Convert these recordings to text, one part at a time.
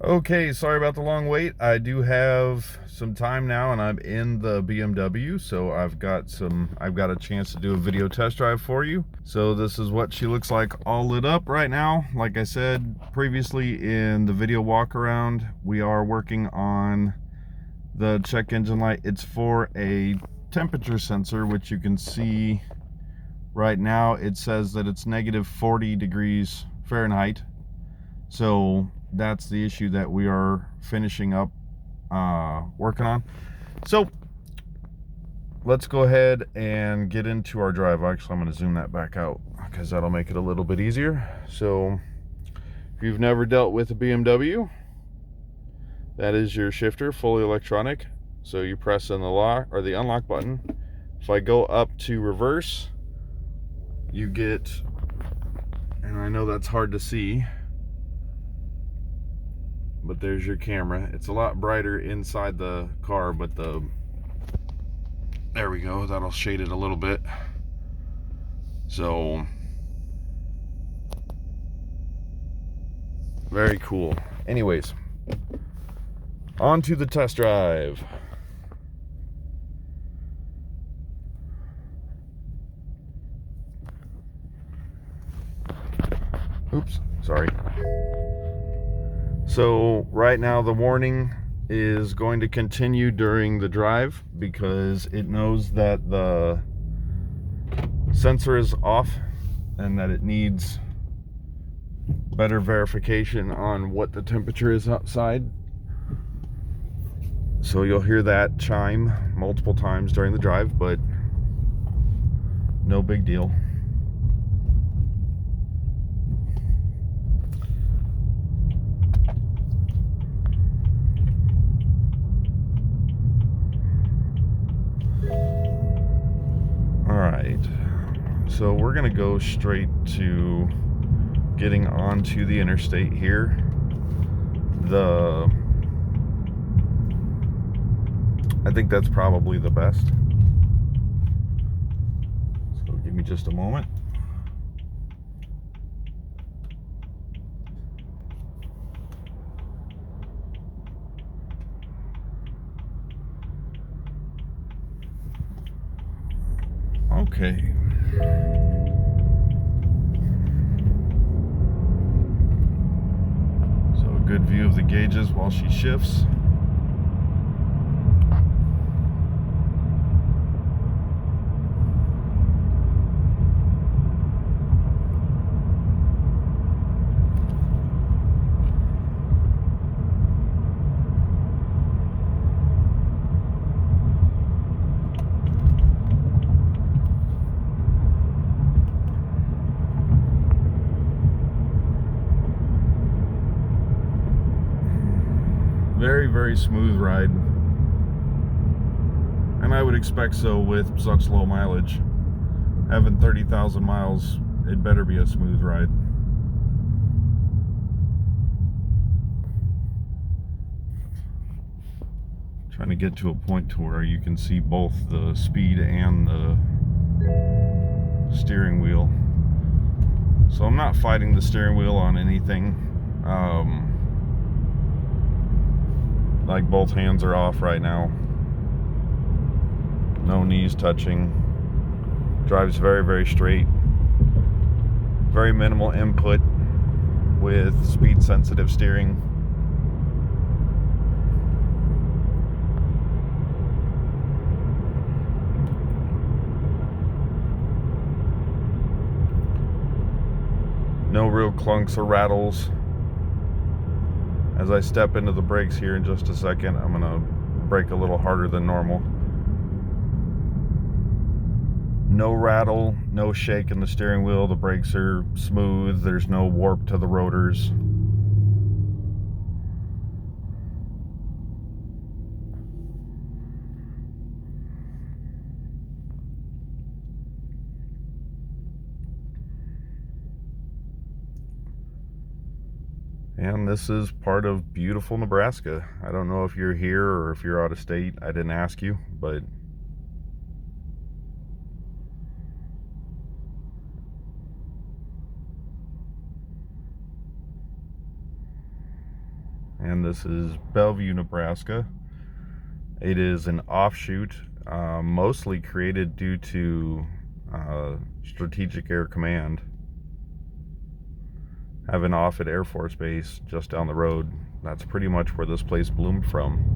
Okay, sorry about the long wait. I do have some time now and I'm in the BMW, so I've got a chance to do a video test drive for you. So this is what she looks like all lit up right now. Like I said previously in the video walk around, we are working on the check engine light. It's for a temperature sensor, which you can see right now. It says that it's negative 40 degrees Fahrenheit. So that's the issue that we are finishing up working on. So let's go ahead and get into our drive. Actually, I'm going to zoom that back out because that'll make it a little bit easier. So if you've never dealt with a BMW, that is your shifter, fully electronic. So you press in the lock or the unlock button. If I go up to reverse, you get, and I know that's hard to see, but there's your camera. It's a lot brighter inside the car, but there we go, that'll shade it a little bit. So very cool. Anyways, on to the test drive. Oops, sorry. So right now the warning is going to continue during the drive because it knows that the sensor is off and that it needs better verification on what the temperature is outside. So you'll hear that chime multiple times during the drive, but no big deal. Alright, so we're gonna go straight to getting onto the interstate here. I think that's probably the best. So give me just a moment. Okay. So a good view of the gauges while she shifts. Very smooth ride, and I would expect so with such low mileage. Having 30,000 miles, it better be a smooth ride. Trying to get to a point to where you can see both the speed and the steering wheel. So I'm not fighting the steering wheel on anything. Like both hands are off right now. No knees touching. Drives very straight. Very minimal input with speed sensitive steering. No real clunks or rattles. As I step into the brakes here in just a second, I'm gonna brake a little harder than normal. No rattle, no shake in the steering wheel. The brakes are smooth. There's no warp to the rotors. And this is part of beautiful Nebraska. I don't know if you're here or if you're out of state. I didn't ask you, but and this is Bellevue, Nebraska. It is an offshoot, mostly created due to Strategic Air Command having off at Air Force Base just down the road. That's pretty much where this place bloomed from.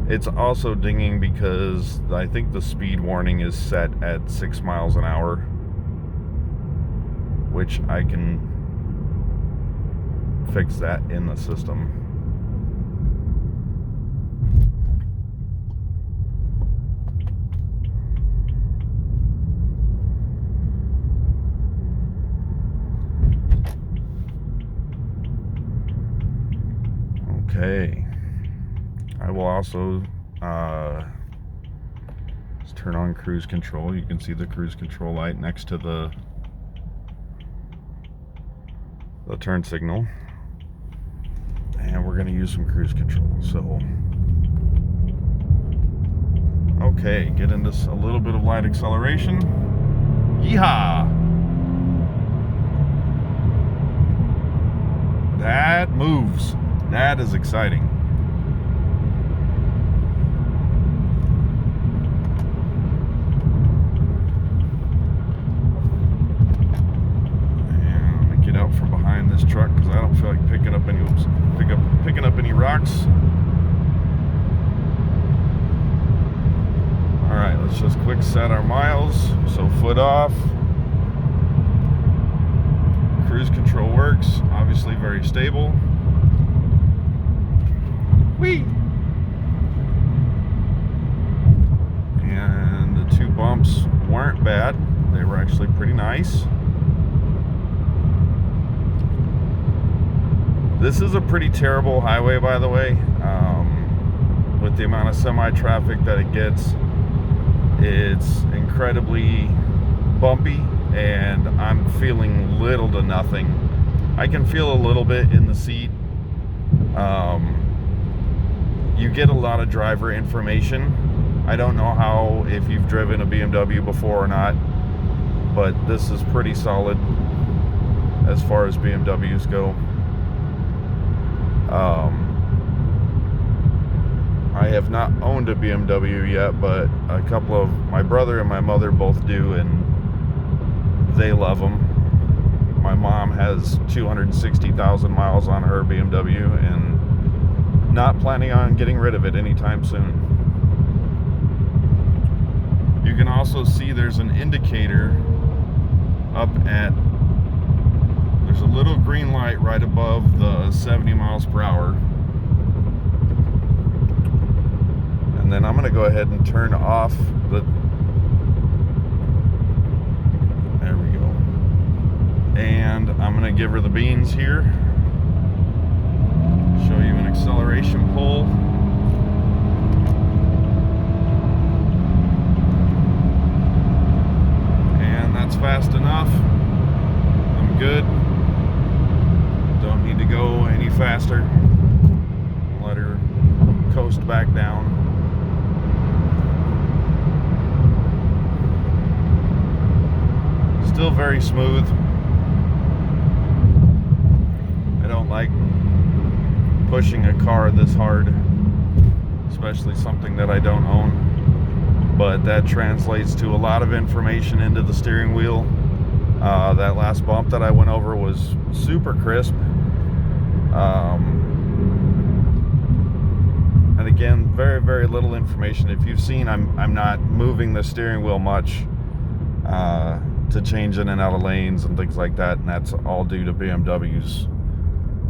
It's also dinging because I think the speed warning is set at 6 miles an hour, which I can fix that in the system. Okay. I will also let's turn on cruise control. You can see the cruise control light next to the turn signal, and we're going to use some cruise control. So okay, get into a little bit of light acceleration. Yeehaw! That moves. That is exciting. Out from behind this truck because I don't feel like picking up any rocks. All right, let's just quick set our miles. So foot off. Cruise control works. Obviously very stable. Whee! And the 2 bumps weren't bad. They were actually pretty nice. This is a pretty terrible highway, by the way. With the amount of semi-traffic that it gets, it's incredibly bumpy, and I'm feeling little to nothing. I can feel a little bit in the seat. You get a lot of driver information. I don't know how, if you've driven a BMW before or not, but this is pretty solid as far as BMWs go. I have not owned a BMW yet, but a couple of my brother and my mother both do, and they love them. My mom has 260,000 miles on her BMW and not planning on getting rid of it anytime soon. You can also see there's an indicator up at, there's a little green light right above the 70 miles per hour. And then I'm going to go ahead and turn off the, there we go. And I'm going to give her the beans here. Show you an acceleration pull. And that's fast enough. I'm good. Don't need to go any faster. Let her coast back down. Still very smooth. I don't like pushing a car this hard, especially something that I don't own, but that translates to a lot of information into the steering wheel. That last bump that I went over was super crisp. And again, very, very little information. If you've seen, I'm not moving the steering wheel much to change in and out of lanes and things like that, and that's all due to BMW's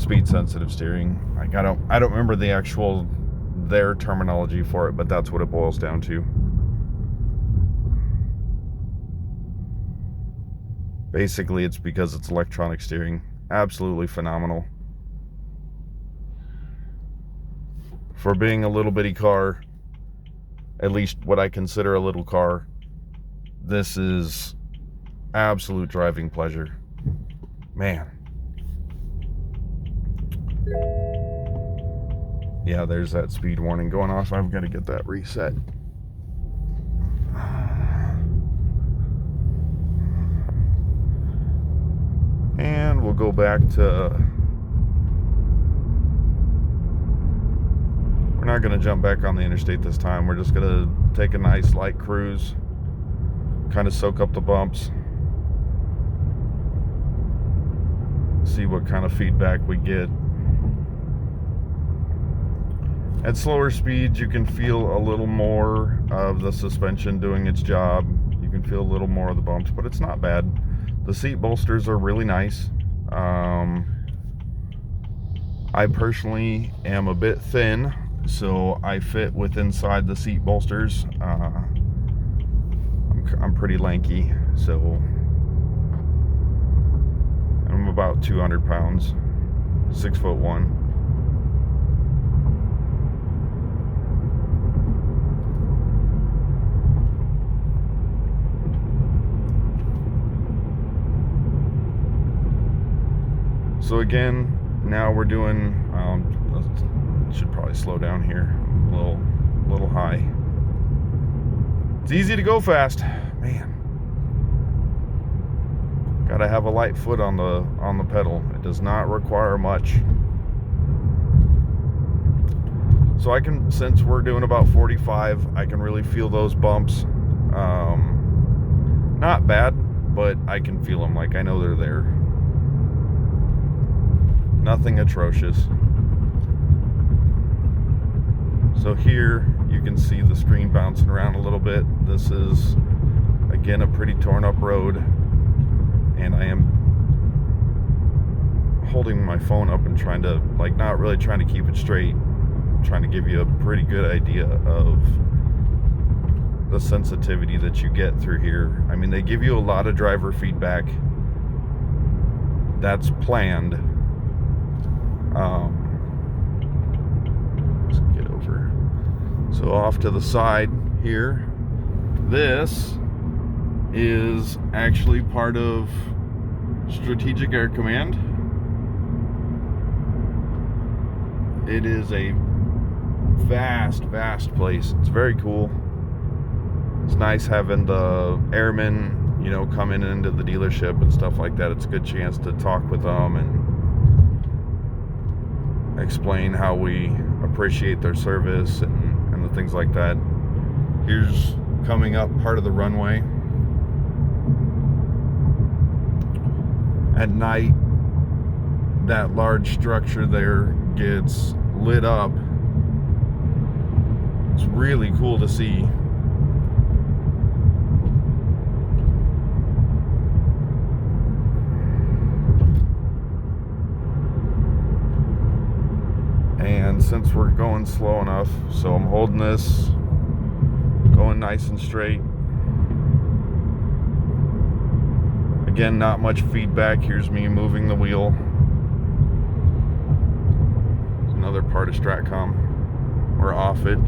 speed sensitive steering. Like I don't remember the actual their terminology for it, but that's what it boils down to. Basically, it's because it's electronic steering. Absolutely phenomenal. For being a little bitty car, at least what I consider a little car, this is absolute driving pleasure. Man. Yeah, there's that speed warning going off. I've got to get that reset. we'll go back to, we're not going to jump back on the interstate this time. We're just going to take a nice light cruise, kind of soak up the bumps, see what kind of feedback we get. At slower speeds, you can feel a little more of the suspension doing its job. You can feel a little more of the bumps, but it's not bad. The seat bolsters are really nice. I personally am a bit thin, so I fit with inside the seat bolsters. I'm pretty lanky, so I'm about 200 pounds, 6'1". So again, now we're doing, should probably slow down here, a little high. It's easy to go fast, man. Gotta have a light foot on the pedal. It does not require much. So I can, since we're doing about 45, I can really feel those bumps. Not bad, but I can feel them, like I know they're there. Nothing atrocious. So here you can see the screen bouncing around a little bit. This is again a pretty torn up road, and I am holding my phone up and trying to, like, not really trying to keep it straight, trying to give you a pretty good idea of the sensitivity that you get through here. I mean, they give you a lot of driver feedback. That's planned. Let's get over. So off to the side here, this is actually part of Strategic Air Command. It is a vast place. It's very cool. It's nice having the airmen, you know, coming into the dealership and stuff like that. It's a good chance to talk with them and explain how we appreciate their service and the things like that. Here's coming up part of the runway. At night, that large structure there gets lit up. It's really cool to see. And since we're going slow enough, so I'm holding this, going nice and straight. Again, not much feedback. Here's me moving the wheel. There's another part of Stratcom. We're off it.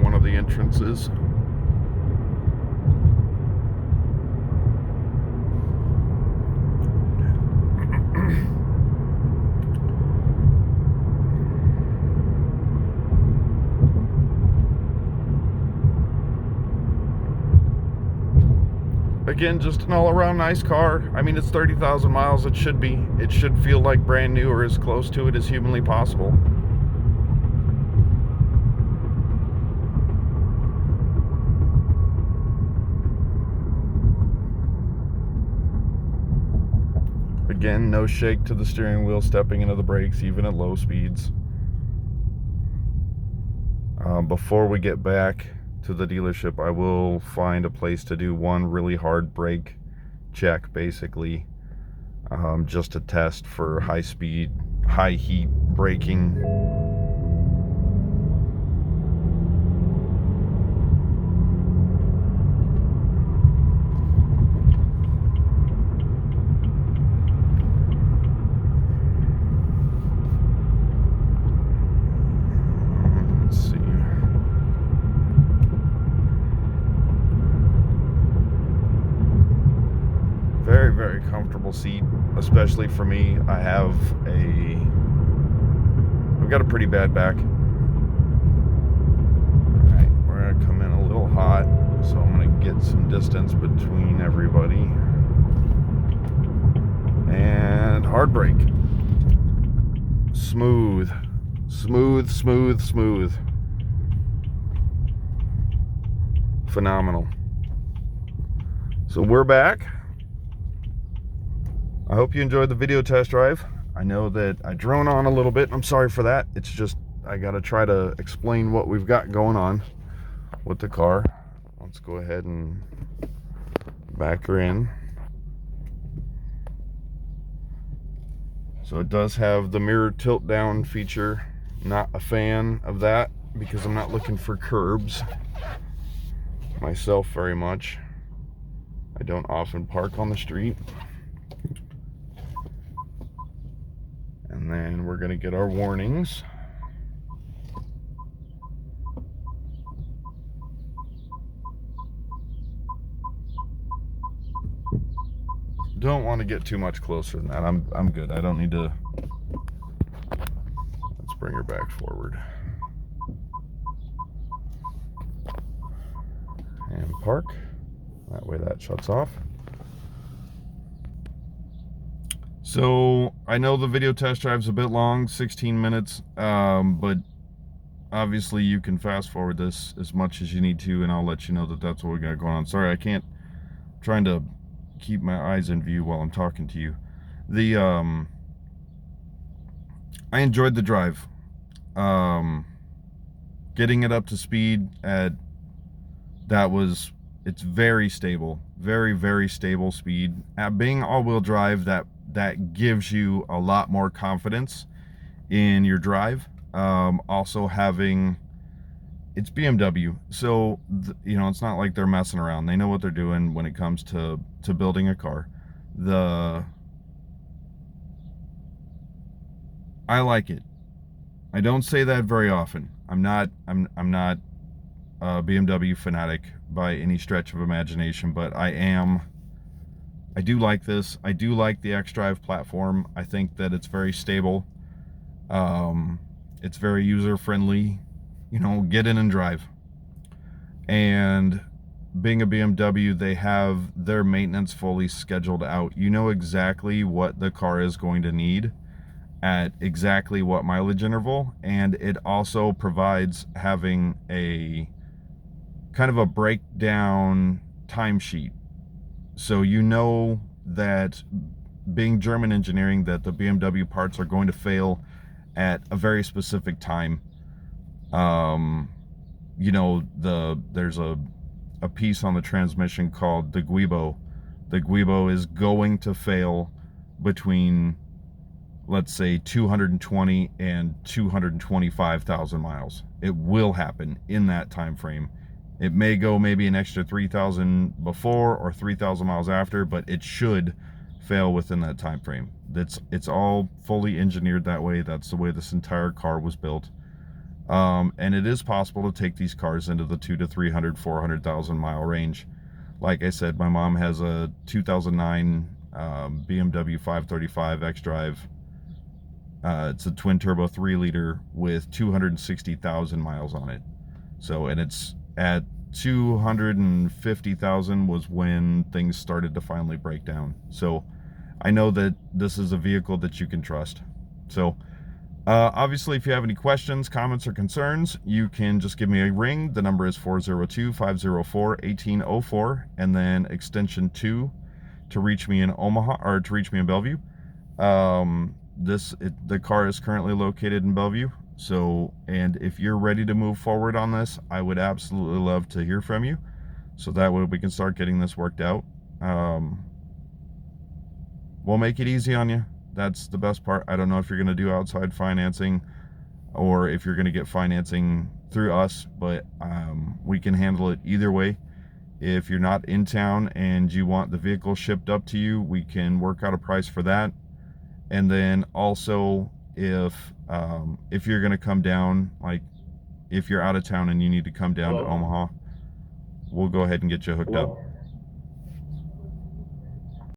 One of the entrances. Again, just an all-around nice car. I mean, it's 30,000 miles. It should be. It should feel like brand new, or as close to it as humanly possible. Again, no shake to the steering wheel, stepping into the brakes, even at low speeds. Before we get back to the dealership, I will find a place to do one really hard brake check, basically, just to test for high speed, high heat braking. Very comfortable seat, especially for me. I've got a pretty bad back. Alright, we're gonna come in a little hot, so I'm gonna get some distance between everybody. hard brake. Smooth, smooth, smooth, smooth. Phenomenal. So we're back. I hope you enjoyed the video test drive. I know that I drone on a little bit. I'm sorry for that. It's just I gotta try to explain what we've got going on with the car. Let's go ahead and back her in. So it does have the mirror tilt down feature. Not a fan of that because I'm not looking for curbs myself very much. I don't often park on the street. And then we're gonna get our warnings. Don't want to get too much closer than that. I'm good. I don't need to. Let's bring her back forward. And park. That way that shuts off. So I know the video test drive's a bit long, 16 minutes, but obviously you can fast forward this as much as you need to, and I'll let you know that that's what we got going on. Sorry, I can't. I'm trying to keep my eyes in view while I'm talking to you. I enjoyed the drive. Getting it up to speed at it's very stable, very, very stable speed. At being all-wheel drive, that gives you a lot more confidence in your drive. Also having, it's BMW, so you know, it's not like they're messing around. They know what they're doing when it comes to building a car. I like it. I don't say that very often. I'm not a BMW fanatic by any stretch of imagination, but I do like this. I do like the Xdrive platform. I think that it's very stable. It's very user-friendly. You know, get in and drive. And being a BMW, they have their maintenance fully scheduled out. You know exactly what the car is going to need at exactly what mileage interval, and it also provides having a kind of a breakdown timesheet. So you know that being German engineering, that the BMW parts are going to fail at a very specific time. You know, there's a piece on the transmission called the Guibo. The Guibo is going to fail between, let's say, 220 and 225,000 miles. It will happen in that time frame. It may go maybe an extra 3,000 before or 3,000 miles after, but it should fail within that time frame. It's all fully engineered that way. That's the way this entire car was built. And it is possible to take these cars into the 200 to 300, 400,000 mile range. Like I said, my mom has a 2009 BMW 535 Xdrive. It's a twin turbo 3-liter with 260,000 miles on it. So, and it's at 250,000 was when things started to finally break down. So I know that this is a vehicle that you can trust. So obviously, if you have any questions, comments, or concerns, you can just give me a ring. The number is 402-504-1804, and then extension 2 to reach me in Omaha, or to reach me in Bellevue. The car is currently located in Bellevue. So, and if you're ready to move forward on this, I would absolutely love to hear from you. So that way we can start getting this worked out. We'll make it easy on you. That's the best part. I don't know if you're going to do outside financing or if you're going to get financing through us, but we can handle it either way. If you're not in town and you want the vehicle shipped up to you, we can work out a price for that. And then also, if you're going to come down, like if you're out of town and you need to come down to Omaha, we'll go ahead and get you hooked up.